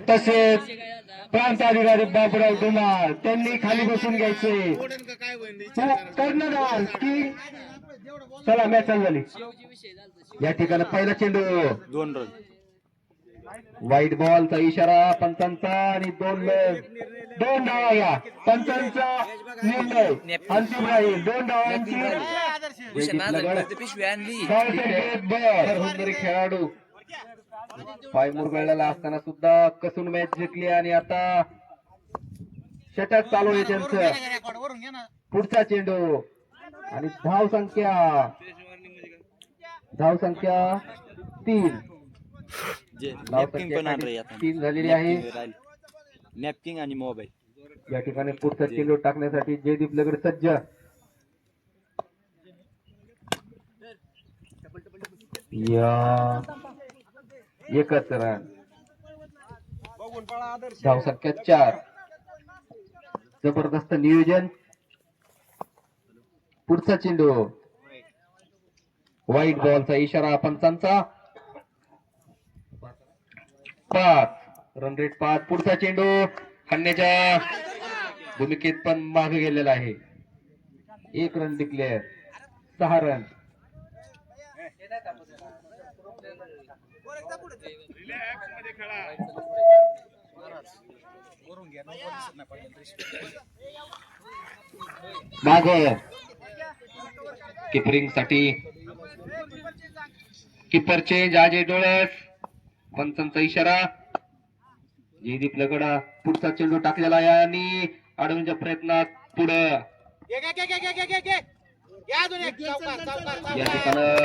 तसेच प्रांत अधिकारी बाबूराव धुमाळ त्यांनी खाली बसून घ्यायचे. कर्णधार की चला मॅच चालू झाली. या ठिकाणी पहिला चेंडू 2 रन. व्हाईट बॉलचा इशारा पंचांचा आणि 2 धावा या पंचांचा निर्णय अंतिम राहील. 2 धावांची खेळाडू पाय मुरगळलेला असताना सुद्धा कसून मॅच जिंकली आणि आता षटक चालू आहे त्यांचं. पुढचा चेंडू आणि धाव संख्या 3 3 झालेली आहे. नॅपकिंग आणि मोबाईल या ठिकाणी पुढचा चेंडू टाकण्यासाठी जयदीप लगड सज्ज. या एकच रन. धाव संख्या 4. जबरदस्त नियोजन. पुढचा चेंडू व्हाईट बॉलचा इशारा पंचांचा. 5 रन रेट 5. पुढचा चेंडू हाणण्याच्या भूमिकेत पण मागे गेलेला आहे. 1 रन डिक्लेअर. 6 रन. मागे किपरिंग साठी किपर चेंज अजय डोळस. पंचांचा इशारा. जयदीप लगडा पुढचा चेंडू टाकलेला आहे आणि अडवण्याच्या प्रयत्नात पुढे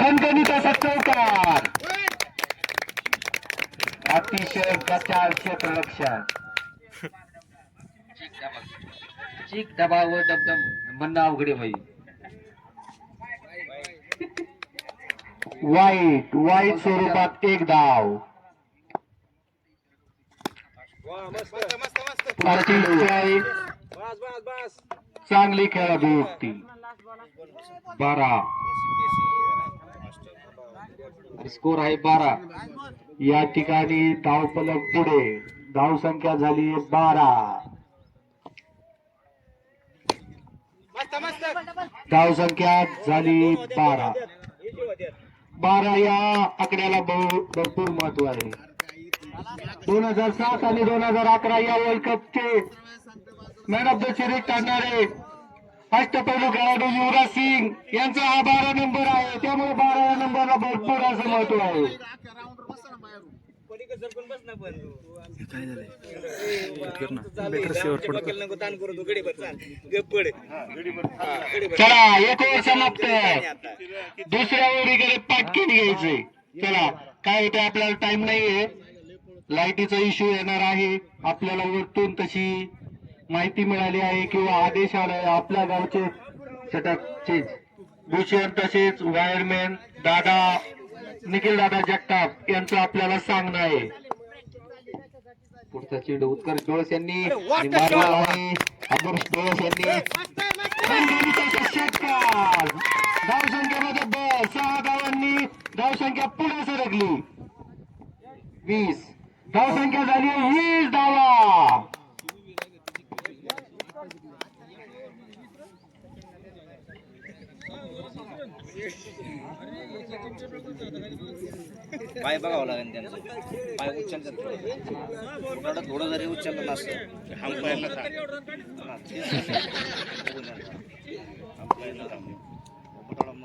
खणखणीत चौकार. अतिशय कचाल क्षेत्ररक्षण. चीक दबाव दमदम म्हणणं अवघडे भाई. वाईट स्वरूपात 1 धाव. चांगली खेळाडू युक्ती. 12 स्कोर आहे 12. या ठिकाणी धाव फलक पुढे. धाव संख्या झाली 12. धाव संख्या झाली 12. 12 या आकड्याला भरपूर महत्व आहे. 2007 आणि 2011 या वर्ल्ड कपचे मॅन ऑफ द सिरीज ठरणारे अष्टपैलू खेळाडू युवराज सिंग यांचा हा 12 नंबर आहे. त्यामुळे 12 नंबरला भरपूर असं महत्व आहे. चला 1 ओव्हर समाप्त. दुसऱ्या ओव्हरीकडे पाटकीन घ्यायचे. चला काय होतं आपल्याला टाइम नाहीये. लाईटीचा इश्यू येणार आहे. आपल्याला वरतून तशी माहिती मिळाली आहे किंवा आदेश आलाय आपल्या गावचे षटकचे भूषण तसेच वायरमॅन दादा निखिल दादा जगताप यांचं आपल्याला सांगणं आहे. पुढचा चेंडू उत्कर्ष डोळस यांनी आणि आदर्श डोळस यांनी षटकार. धाव संख्येमध्ये 6 धावांनी धाव संख्या पुढे सरकली. 20 धाव संख्या झाली 20 धावा. पाय बघावं लागेल त्यांचं. पाय उचलतात थोडं जरी उचललं नसतं.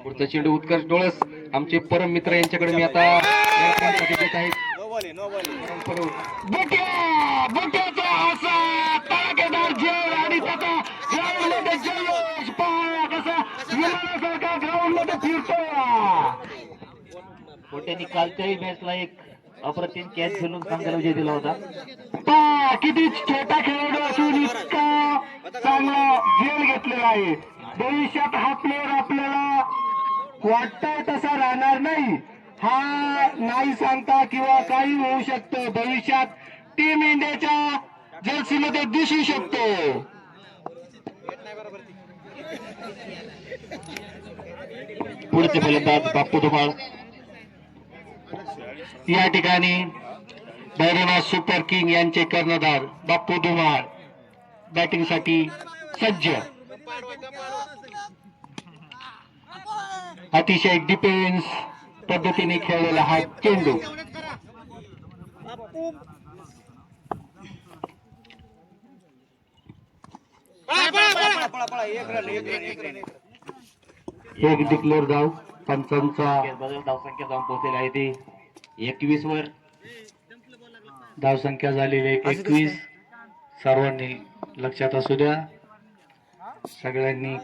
पुढचा चेंडू उत्कर्ष डोळस आमचे परम मित्र यांच्याकडे मी आता देत आहेत. बुट्याचा असा तडाखेदार झेल आणि त्याचा ग्राउंडमध्ये जल्लोष पहा कसा विमानासारखा ग्राउंडमध्ये फिरतो. त्यांनी कालच्याही मॅचला एक अप्रतिम कॅच खेळून चांगला विजय दिला होता. किती छोटा खेळाडू असून इतका चांगला झेल घेतलेला आहे. भविष्यात हा प्लेअर आपल्याला वाटतंय तसा राहणार नाही. हा नाही सांगता किंवा काही होऊ शकतं. भविष्यात टीम इंडियाच्या जर्सीमध्ये दिसू शकतो. पुढचे फलंदाज बाप्पू धुमाळ. या ठिकाणी भैरवनाथ सुपर किंग यांचे कर्णधार बाप्पू धुमाळ बॅटिंगसाठी सज्ज. अतिशय डिफेन्स पद्धतीने खेळलेला हा चेंडू. एक डिक्लेअर धाव. पंचांचा बदल धावसंख्या जाऊन पोहोचलेली आहे ते 21 वर. धावसंख्या झालेली आहे 21. सर्वांनी लक्षात असू द्या. सगळ्यांनी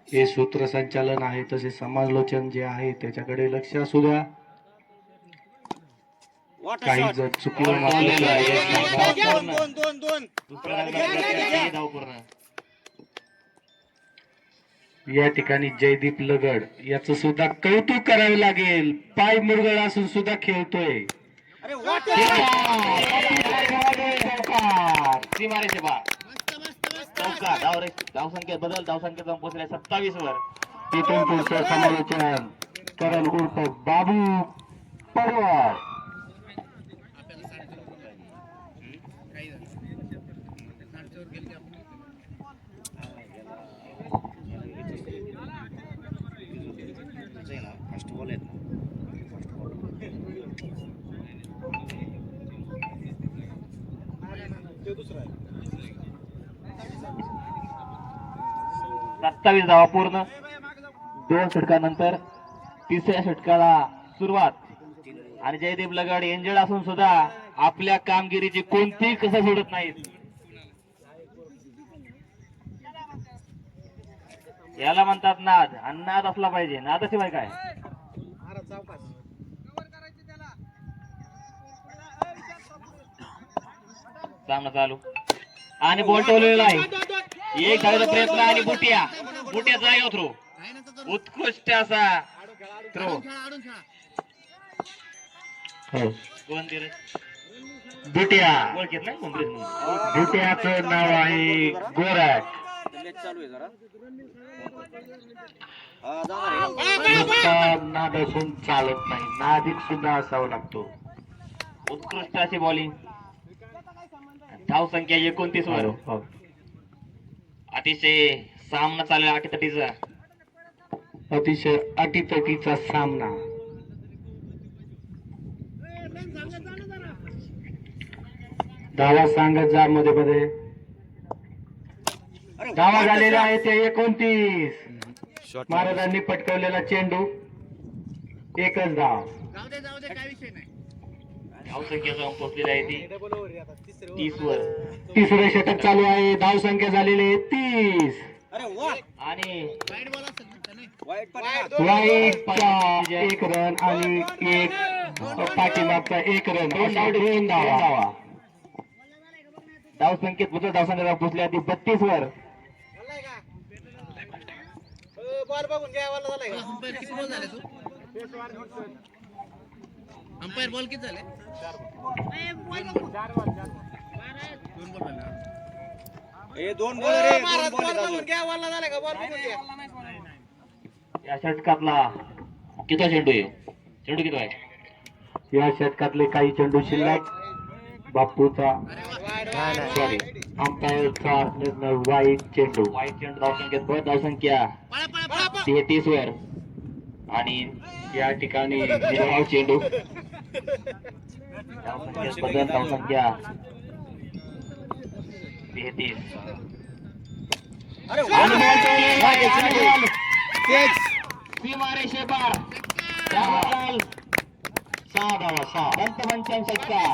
हे सूत्रसंचालन आहे तसे समालोचन जे आहे त्याच्याकडे लक्ष असू द्या. काही जर चुकीवर मारलेलं आहे धाव पूर्ण. या ठिकाणी जयदीप लगड याच सुद्धा कौतुक करावे लागेल. पाय मुरगळ असून सुद्धा खेळतोय. सीमारेषे बार चौका. धावसंख्या बदल धावसंख्या जाऊन पोहोचल्या 27 वर. तिथून पुढचं समालोचन करण उर्फ बाबू पडवार. फर्स्ट बॉल आहेत ना. 27 धावा पूर्ण. 2 षटकानंतर तिसऱ्या षटकाला सुरुवात. आणि जयदीप लगड इंजर्ड असून सुद्धा आपल्या कामगिरीची कोणतीही कसर सोडत नाहीत. याला म्हणतात नाद. आणि नाद असला पाहिजे. नादाशिवाय काय. सामना चालू आणि बॉल ठेवलेला आहे. एक धावेचा प्रयत्न आणि बुटियाचा आहे थ्रो. उत्कृष्ट असा थ्रो. कोण बुटिया. ओळखीत नाही बुटियाचं नाव आहे गोरख. चालू आहे जरा. नुसता नाद असून चालत नाही. नादिक सुद्धा असावा लागतो. उत्कृष्ट अशी बॉलिंग. धाव संख्या 29 वर. अतिशय सामना चालू आहे अटीतटीचा. अतिशय अटीतटीचा सामना. धावा सांगत जा मध्ये मध्ये. धावा झालेल्या आहे ते 29. महाराजांनी पटकवलेला चेंडू. एकच धाव. धाव संख्या जाऊन पोहोचलेली आहे ती 30 वर. तिसरे षटक चालू आहे. धाव संख्या झालेली आहे 30. आणि वाईटचा 1 रन आणि एक पाठीमागचा 1 रन. अशा 2 धावा. धाव संख्येत पुढच्या धाव संख्या जाऊन पोहोचली आहे ती 32 वर. बॉल बघून घ्या. वाला झालाय का? अंपायर बॉल किती झाले? 2 बॉल रे. 2 बॉल बघून घ्या. वाला झालाय का? बॉल बघून घ्या. या षटकातला किती चेंडू आहे? चेंडू किती आहे? या षटकातले काही चेंडू शिल्लक. बाप्पूचा सॉरी अंपायरचा निर्णय वाईट चेंडू. वाईट चेंडू. धाव संख्येत धाव संख्या 33 वर. आणि या ठिकाणी निर्धाव चेंडू. धाव संख्येत बदल. धाव संख्या 33. सीमारेषे पार. त्याबद्दल 6 धावा. 6 पंचपंचायत षटकार.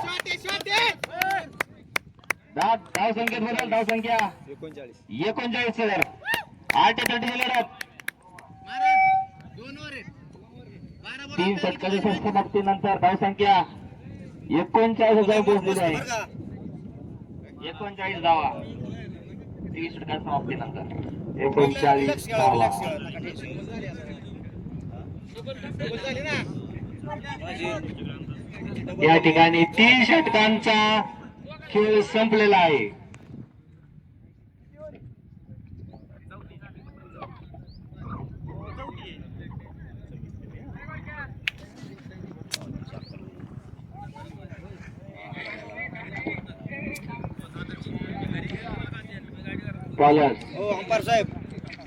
धाव संख्येत बदल. धाव संख्या 39 वर. 8-30 लढत. 3 षटकाच्या समाप्तीनंतर धाव संख्या 39 जाऊन पोहोचलेली आहे. 39 धावा 30 षटकाच्या समाप्तीनंतर. 39 धावा. या ठिकाणी 3 षटकांचा खेळ संपलेला आहे. बॉलर्स हो अंपायर साहेब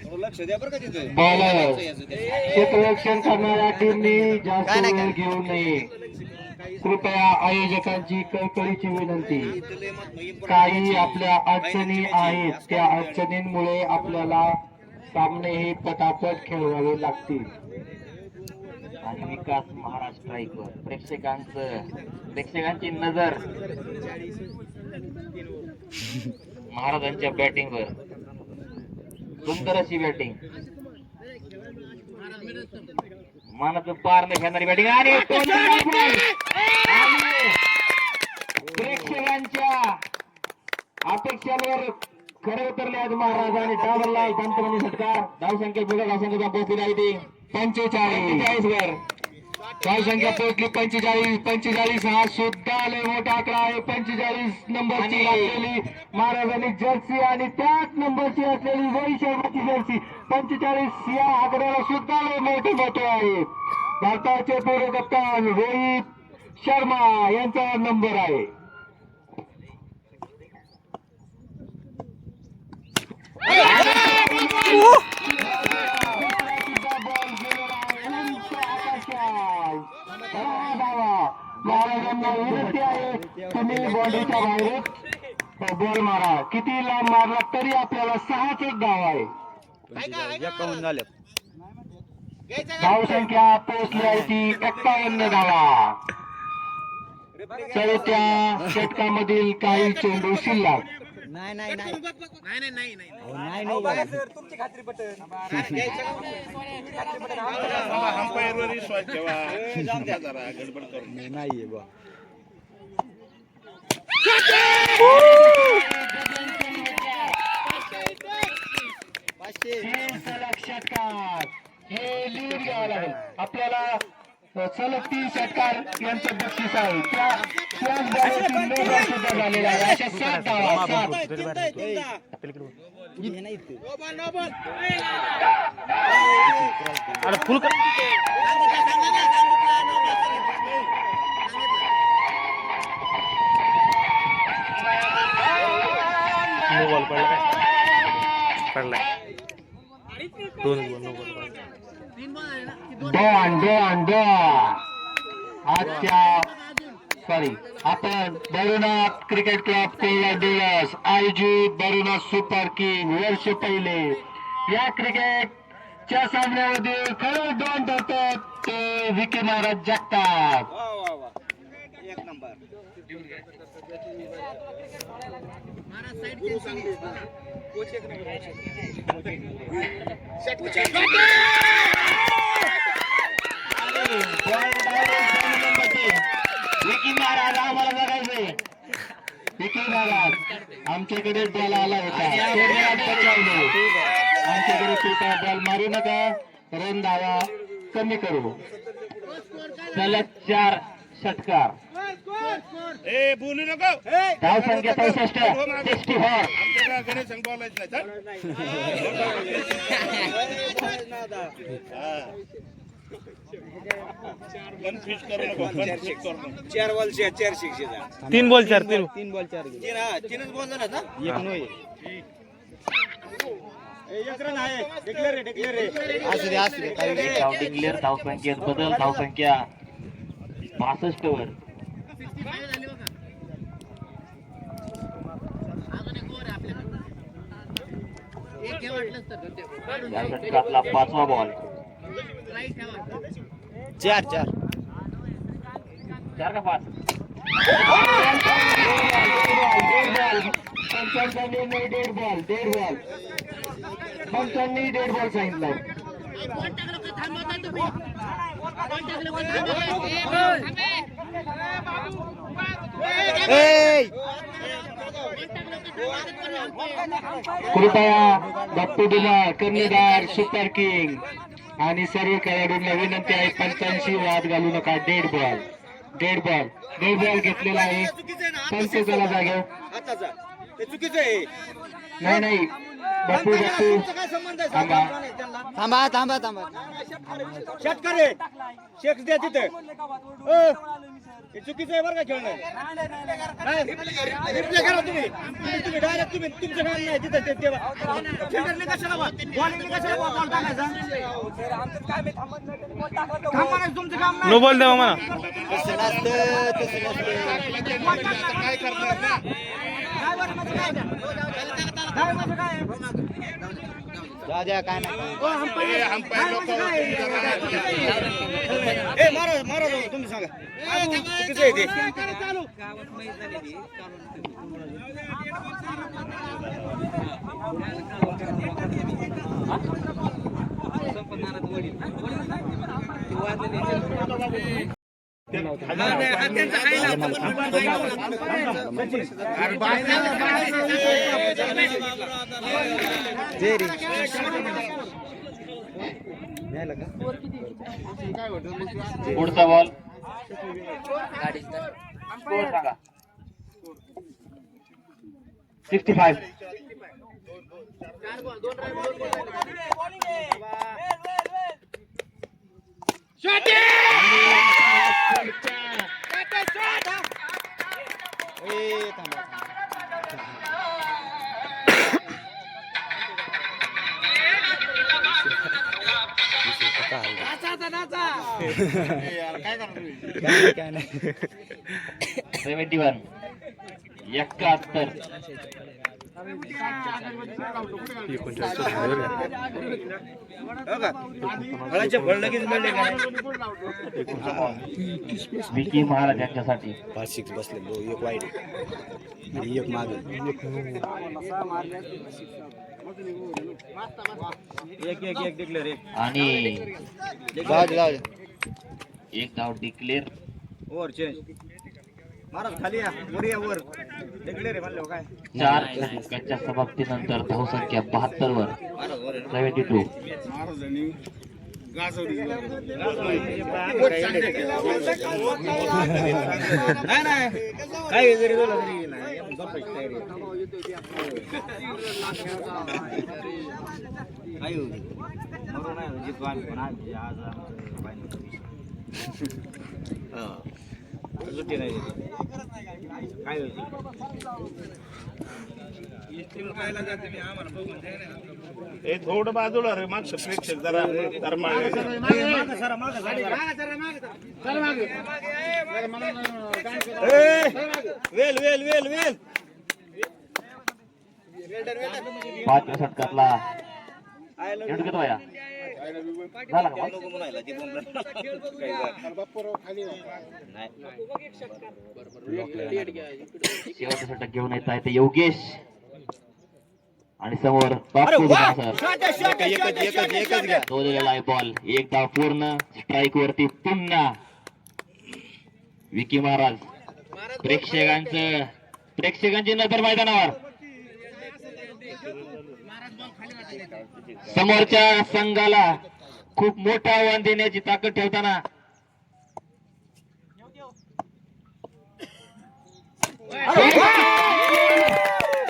थोडं लक्ष द्या बरं का तिथे बॉलर्स क्षेत्ररक्षण करणाऱ्या टीमनी जास्त वेळ घेऊ नये. कृपया आयोजकांची कळकळीची विनंती. काही आपल्या अडचणी आहेत, त्या अडचणींमुळे आपल्याला सामने हे पटापट खेळवावे लागतील. आणि विकास महाराज स्ट्राईकवर प्रेक्षकांची नजर महाराजांच्या बॅटिंगवर. सुंदर अशी बॅटिंग, मानाचं पार न घेणारी बॅटिंग आणि प्रेक्षकांच्या अपेक्षांवर खरे उतरले आज महाराज आणि डावरला दंतमनी षटकार. धावसंख्या बिघड धावसंख्या पोहोचली आहे ती 45 वर. धावसंख्या पोहोचली 45 हा सुद्धा लय मोठा आकडा आहे. 45 नंबरची असलेली महाराजांनी जर्सी आणि त्याच नंबरची असलेली रोहित शर्माची जर्सी 45 या आकड्याला सुद्धा लय मोठे महत्व आहे. भारताचे पूर्व कप्तान रोहित शर्मा यांचा नंबर आहे. महाराजांना विनंती आहे, तुम्ही बॉडीच्या बाहेर बॉल मारा. किती लांब मारला तरी आपल्याला 6च धाव आहे. धावसंख्या पोहोचली आहे ती 51 धावा. चौथ्या षटकामधील काही चेंडू शिल्लक. तुमची खात्री पटन अंपायरवर विश्वास ठेवा. जरा गडबड करू नाहीये बा. षटकार हे लीड घ्यावं लागेल आपल्याला. सलग 3 षटकार यांचं बक्षीस आहे. त्याच बॉलवरती नो बॉल सुद्धा झालेला आहे. अशा 7 धावा. 7 आपण बरुनाथ क्रिकेट क्लब कोल्हा डीलर्स आयोजित बरुनाथ सुपर किंग वर्ष पहिले या क्रिकेटच्या सामन्यामध्ये खरं 2 ठरतात ते विकी महाराज जगताप. वा वा वा एक नंबर. विकी महाराज आम्हाला बघायचंय. विकी महाराज आमच्याकडे बॉल आला होता, बचावलं. आमच्याकडे कृपया बॉल मारू नका, रन धावा कमी करू. सलग 4 षटकार. ए बोलू नको. धावसंख्या 64 64. आमच्याकडे गणेश संघ बोलायचं नाही. कन्फ्युज करू नको. कन्फ्युज करू नको. 4 बॉल 4 शिक्षेचा 3 बॉल 4 तीनच बॉल झाला ना. एक नोय. डिक्लेअर धावसंख्येत बदल. धावसंख्या 62 वर. या षटकातला 5वा बॉल. 4 4 का 5? डेड बॉल सांगितलं. कृपया बाप्पू दुलार कर्णधार सुपर किंग आणि सर्व खेळाडूंना विनंती आहे, पंचांशी वाद घालू नका. डेड बॉल घेतलेला आहे. पंच चला जागे. हाताचा ते चुकीचं आहे. नाही बाप्पू काय संबंध आहे? थांबा षटकार आहे. शेक्स द्या तिथे. हे चुकीचं आहे बरं का खेळणं. नाही, रिप्ले करा तुम्ही. तुम्ही डायरेक्ट तुम्ही तुमचं काम नाही तिथं ते फिल्डरने कशाला बॉलिंगने कशाला बॉल टाकायचा. थांबा नाही, तुमचं काम नाही. नो बॉल द्यावा म्हणा. तसं नसतं, तसं नसतं. काय करणार ना? काय बरं म्हणजे काय द्या? काय म्हणजे काय? काय नाही. अंपायर लोक ए मारा मारा जाऊ, तुम्ही सांगा. चुकीचं आहे ते. पुढचा बॉल स्कोर सांगा. 65. काय नाही. 71. 71. लगेच मिळले काय. विकी महाराज यांच्यासाठी 5-6 बसले दो एक वाईट आणि एक मागे. एक डिक्लेअर एक. आणि जाऊ दे. एक धाव डिक्लेअर. Over change. महाराज खाली या, वर या, वर. डिक्लेअर आहे म्हणलं काय. 4 षटकांच्या समाप्तीनंतर धावसंख्या 72 वर 72. महाराजांनी गाजवली. नाही काही जरी बोला तरी नाही झोपायची तयारी आहे. काही होऊ दे. बरोबर नाही जितू आम्ही पण आज सुट्टी नाही काय हे थोडं बाजूला रे मागचं प्रेक्षक जरा वेल वेल वेल वेल 5व्या षटकातला एवढं किती वया झाला का बॉल? शेवटचं षटक घेऊन येत आहे ते योगेश आणि समोर बापू सर तो दिलेला आहे बॉल. एक धाव पूर्ण. स्ट्राईक वरती पुन्हा विकी महाराज. प्रेक्षकांची नजर मैदानावर. समोरच्या संघाला खूप मोठं आव्हान देण्याची ताकद ठेवताना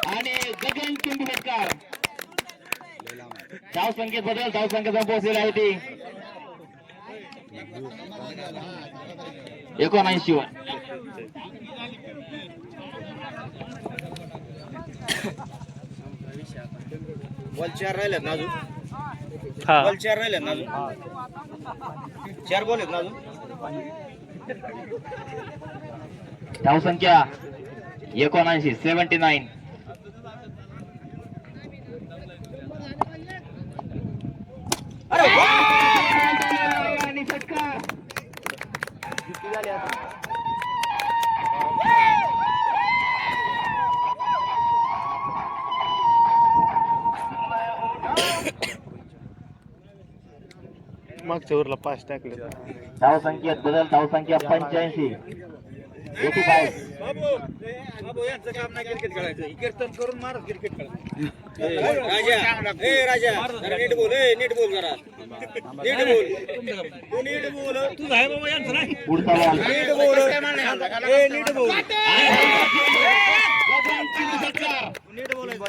आणि गगन चुंबी षटकार. धावसंख्येत बदल. धावसंख्येत पोहोचलेली आहे ती 79 वर. बॉल 4 राहिलेत ना अजून. बॉल 4 राहिलेत ना अजून. 4 बॉल आहेत ना अजून. धावसंख्या 79. 79. आणि षटकार. मागच्या वरला 5 टाकले. धावसंख्येत बदल. धावसंख्या 85. 85. बाबू यांचं काम नाही क्रिकेट खेळायचं. कीर्तन करून मार क्रिकेट खेळायचं. राजा जरा नीट बोल. नीट बोल जरा. नीट बोल. तू नीट बोल. तुझं आहे बाबा यांचं नाही. पुढचा बॉल. नीट बोल. नीट बोल. नीट बोलायचं.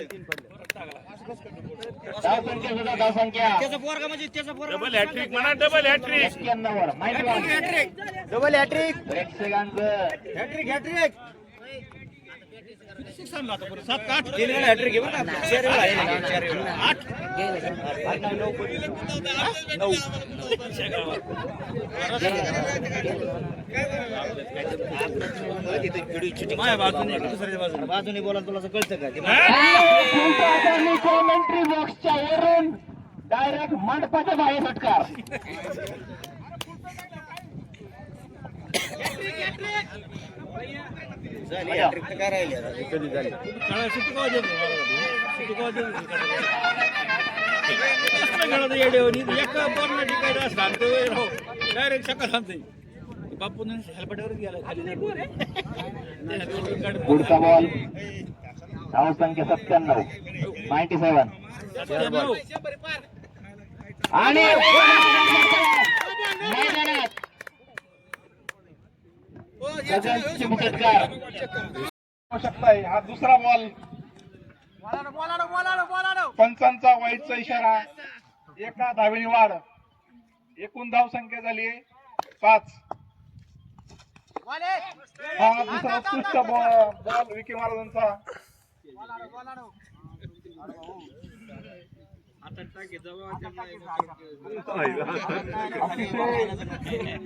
धावसंख्या त्याचा पोरगा म्हणजे त्याचा पोरगा डबल हॅट्रिक म्हणा. Double hattrick. 91 वर 91. हॅट्रिक डबल हॅट्रिक प्रेक्षकांचं हॅट्रिक हॅट्रिक 3 वेळा हॅट्रिक घे बरं का 4 वेळा आहे 4 वेळा 9 बाजूने बोला तुला असं कळतं का कॉमेंट्री बॉक्सच्या वरून डायरेक्ट मंडपाच्या बाहेर फटकार. झाली हॅट्रिक तर काय राहिली आता? कधी झाली पुढचा बॉल धावसंख्या 97 97 आणि मैदानात गगनची षटकार. शकताय हा दुसरा बॉल पंचांचा वाईटचा इशारा एका धावेने वाढ एकूण धाव संख्या झाली 5 हा दुसरा उत्कृष्ट बॉल विकी महाराजांचा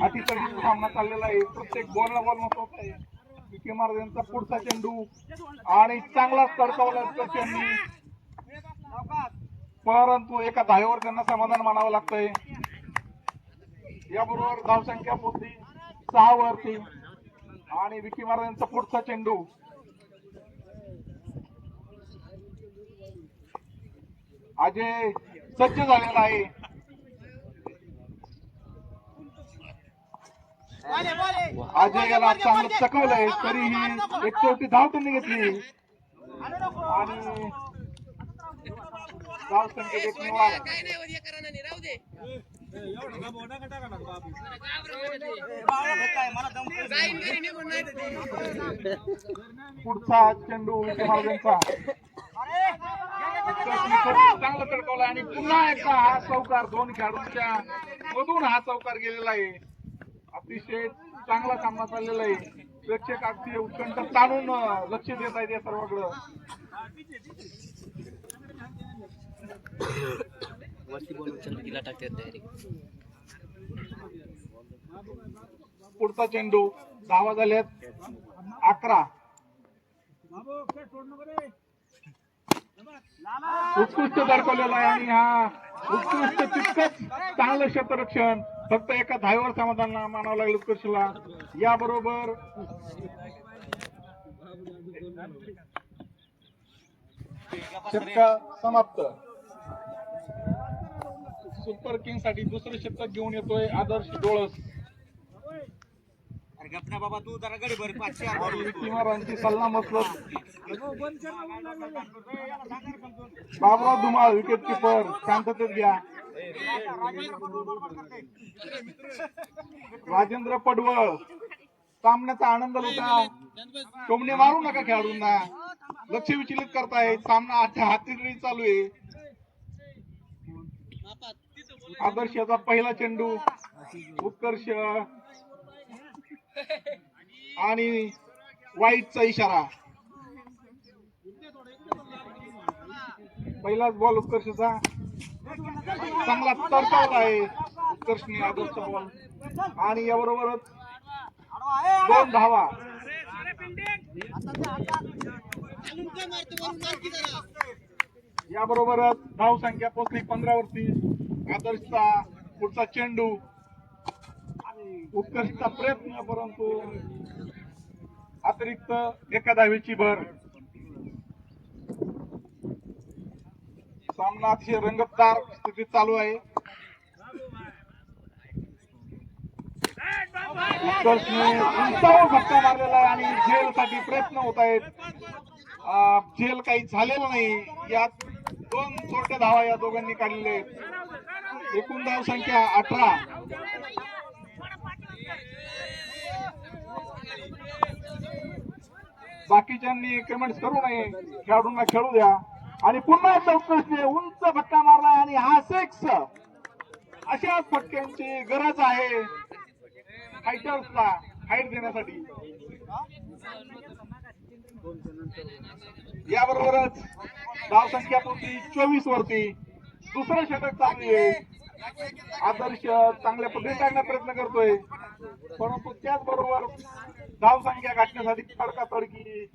अतिशय सामना चाललेला आहे प्रत्येक बॉलला बॉल महत्वाचा आहे विकी महाराजांचा पुढचा चेंडू आणि चांगला तडकावला त्यांनी परंतु एका धावेवर त्यांना समाधान मानावं लागतंय. याबरोबर धावसंख्या पोहोचली 6 वरती आणि विकी महाराजांचा पुढचा चेंडू अजय सज्ज झालेला आहे. अजय याला चांगलं चकवलंय तरीही एक चौथी धाव त्यांनी घेतली आणि धाव संख्येत एक निवार. पुढचा चेंडू विकी महाराजांचा चांगला तडकवला आणि पुन्हा एकदा हा चौकार 2 खेळाडूंच्या मधून हा चौकार गेलेला आहे. अतिशय चांगला सामना चाललेला आहे. प्रेक्षक अगदी उत्कंठ ताणून लक्ष देत आहेत या सर्वांकडं. पुढचा चेंडू धावा झाल्यात 11. उत्कृष्ट दडकवलेला आहे आणि हा उत्कृष्ट तितकंच चांगलं क्षेत्ररक्षण फक्त एका धावेवर समाधान मानावं लागलं उत्कर्षला. याबरोबर षटक समाप्त. सुपर किंग साठी दुसरं षटक घेऊन येतोय आदर्श डोळस. बाबा तू जरा गडी भर 5 विकीमारांची सल्ला मसलत बाबराव धुमाळ विकेट किपर शांततेत घ्या. राजेंद्र पडवळ सामन्याचा आनंद लुटा. टोमणे मारू नका खेळाडूंना लक्ष विचलित करतायत. सामना हाती चालू आहे. आदर्श याचा पहिला चेंडू उत्कर्ष आणि वाईटचा इशारा. पहिलाच बॉल उत्कर्षचा चांगला तडकावला आहे उत्कर्षने आदर्शचा बॉल आणि याबरोबरच 2 धावा. याबरोबरच धाव संख्या पोहोचली 15 वरती. आदर्शचा पुढचा चेंडू उत्कर्षचा प्रयत्न परंतु अतिरिक्त एका धावेची भर. सामना अतिशय रंगतदार स्थितीत चालू आहे. उत्कर्षने उंचावर फटका मारलेला आहे आणि झेल साठी प्रयत्न होत आहेत. झेल काही झालेलं नाही. यात 2 छोट्या धावा या दोघांनी काढलेल्या आहेत. एकूण धाव संख्या 18. बाकीच्यांनी कमेंट्स करू नये. खेळाडूंना खेळू द्या. आणि पुन्हा एकदा उत्कर्षने उंच फटका मारला आणि हा 6. अशाच फटक्यांची गरज आहे. फायटर्सला हाईट देण्यासाठी. याबरोबरच धावसंख्या पोहोचली 24 वरती. दुसरं षटक चालू आहे. आदर्श चांगल्या पद्धतीने टाकण्याचा प्रयत्न करतोय, परंतु त्याचबरोबर धावसंख्या गाठण्यासाठी तडकातडकी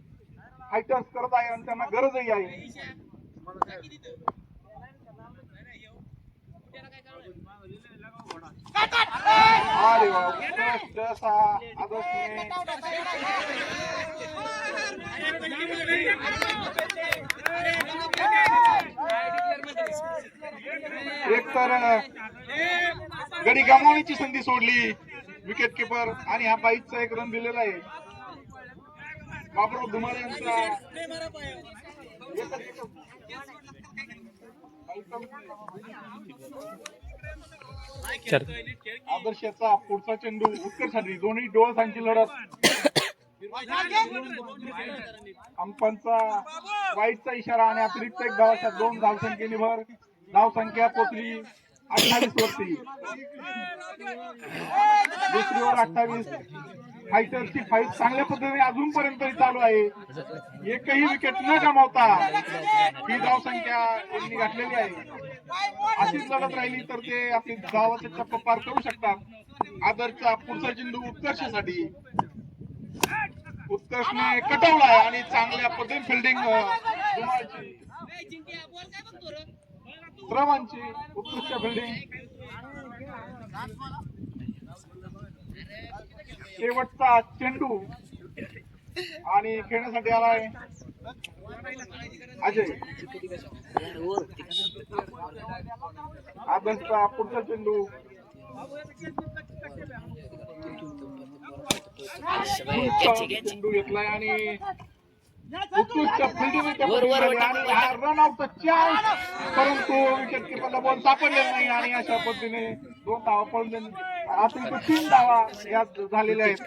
फायटर्स करत आहे आणि त्यांना गरजही आहे. अरे वा, उत्कृष्ट असा आदर्शने एक तर गडी गमावण्याची संधी सोडली विकेट किपर आणि हा बाईकचा एक रन दिलेला आहे. बाबुराव धुमाळे यांचा आदर्शाचा पुढचा चेंडू उत्कर्षसाठी. दोन्ही डोळसांची लढत. अंपांचा वाईटचा इशारा आणि अतिरिक्त एक धावाच्या 2 धावसंख्येने भर. धावसंख्या पोचली 28 वरती. दुसरी ओव्हर 28. फायटर्सची फाईट चांगल्या पद्धतीने अजूनपर्यंत चालू आहे. एकही विकेट न गमावता ही धावसंख्या यांनी गाठलेली आहे. अशीच लढत राहिली तर ते आपली धावाचा टप्पा पार करू शकतात. आदरचा पुढचा चेंडू उत्कर्षासाठी. उत्कर्षने कटवलाय आणि चांगल्या पद्धतीने फिल्डिंग श्रवणची उत्कृष्ट फिल्डिंग. शेवटचा चेंडू आणि खेळण्यासाठी आलाय अजय. आदर्शचा पुढचा चेंडू चेंडू घेतलाय आणि उत्कृष्ट फिल्डिंग आणि हा रन आउटचा चान्स, परंतु विकेट किपरला बॉल सापडलेला नाही आणि अशा पद्धतीने 2 धावा पडले. अतिरिक्त 3 धावा यात झालेल्या आहेत.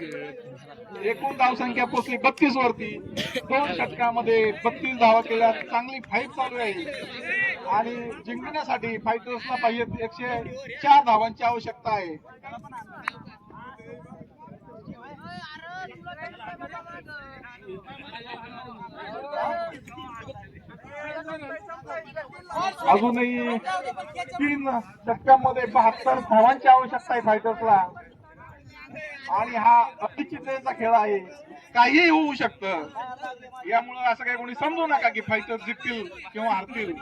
एकूण धावसंख्या पोहोचली 32 वरती. 2 षटकामध्ये 32 धावा केल्या. चांगली फाईट चालू आहे आणि जिंकण्यासाठी फायटर्सला पाहिजे 104 धावांची आवश्यकता आहे. अजूनही 3 षटकांमध्ये 72 धावांची आवश्यकता आहे फायटर्सला आणि हा अनिश्चिततेचा खेळ आहे. काहीही होऊ शकतं. यामुळे असं काही कोणी समजू नका की फायटर्स जिंकतील किंवा हारतील.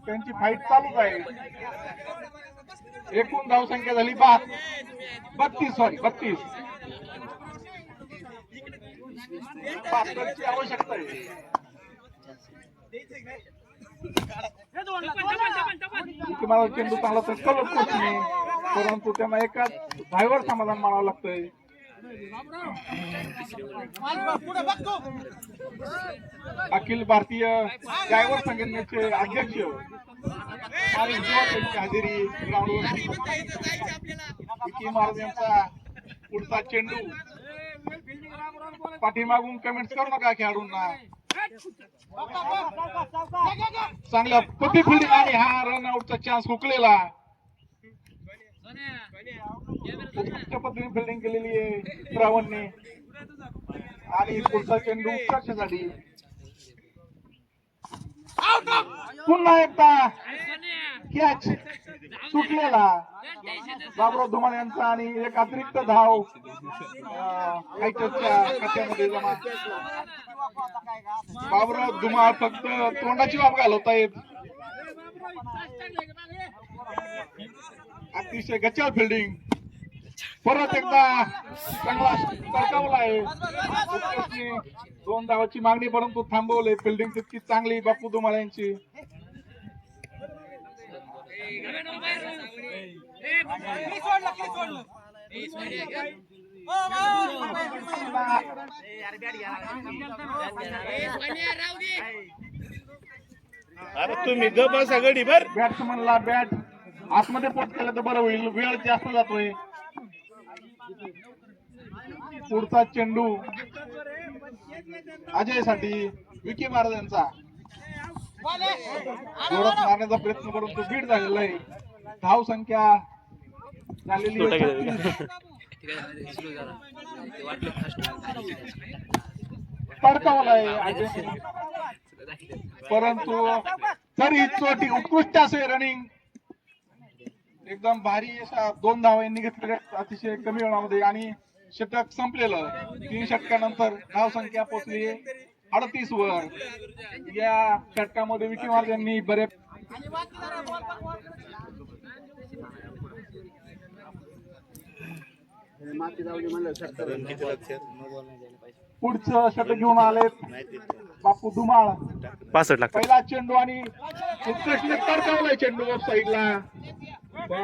त्यांची फाईट चालूच आहे. एकूण धावसंख्या झाली 32. 72ची आवश्यकता आहे. चेंडू चांगला तर कलर कोचने, परंतु त्यांना एकाच धावेवर समाधान मानावं लागतंय. अखिल भारतीय ड्रायव्हर संघटनेचे अध्यक्ष आणि त्यांची हजेरी ग्राउंडवर. विकी महाराज यांचा पुढचा चेंडू. पाठीमागून कमेंट्स करू नका खेळाडूंना. चांगल्या पद्धती फिल्डिंग आणि हा रन आउटचा चान्स हुकलेला. उत्कृष्ट पद्धतीने फिल्डिंग केलेली आहे श्रावणने आणि पुढचा चेंडू उत्कर्षासाठी. पुन्हा एकदा कॅच सुटलेला बाबुराव धुमाळे यांचा आणि एक अतिरिक्त धाव फायटर्सच्या खात्यामध्ये जमा. बाबुराव धुमाळ फक्त तोंडाची वाफ घालवतायत. अतिशय गच्चाळ फिल्डिंग. परत एकदा चांगला सरकावला आहे. 2 धावाची मागणी परंतु थांबवले. फिल्डिंग तितकी चांगली बापू धुमाळे यांची. अरे तुम्ही ग बसा गडी बर. बॅट्समनला बॅट आतमध्ये पोट केलं तर बरं होईल. वेळ जास्त जातोय. पुढचा चेंडू अजयसाठी. विकी महाराज यांचा जोरात मारण्याचा प्रयत्न करून तो बीट झालेला आहे. धाव संख्या झालेली आहे तडकावलाय परंतु तरी चोटी उत्कृष्ट असे रनिंग एकदम भारी अशा 2 धावा यांनी घेतलेल्या अतिशय कमी वेळामध्ये आणि षटक संपलेलं 3 षटकानंतर धाव संख्या पोहोचली 38 वर. या षटकामध्ये विकी महाराज यांनी बरे पुढचं षटक घेऊन आलेत बापू धुमाळ. 65 लाख. पहिला चेंडू आणि उत्कृष्ट तडकावलाय चेंडू ऑफ साईडला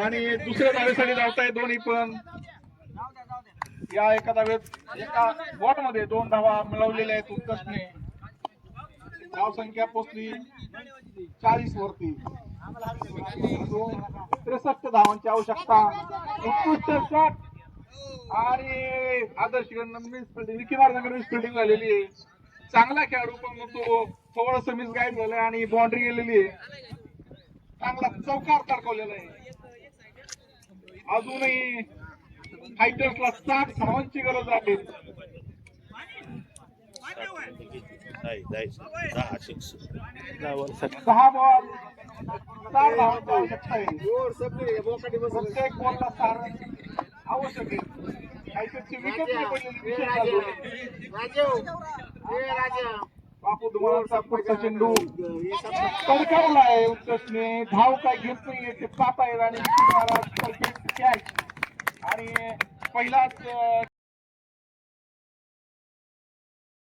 आणि दुसऱ्या धावेसाठी धावताय दोन्ही पण. या एका बॉट मध्ये 2 धावा मिळवलेल्या आहेत उत्कर्षने. धाव संख्या पोहोचली 40 वरती. 63 धावांची आवश्यकता. उत्कृष्ट शॉट आणि आदर्श विकी महाराजांकडे फिल्डिंग झालेली आहे. चांगला खेळाडू पण तो थोडस मिसगाईड झालाय आणि बाउंड्री गेलेली आहे. चांगला चौकार तडकवलेला आहे. अजूनही फायटर्सला 60 धावांची गरज आहे. 10 बॉल 4 धावांची आवश्यकता आहे. प्रत्येक बॉलला 4 रन आवश्यक आहे. फायटर्सची विकेट नाही पडलेली. बापू धुमाळचा पुढचा चेंडू तडकावला आहे उत्कर्षने. धाव काय घेत नाहीये ते पाहत आहेत आणि कॅच आणि पहिलाच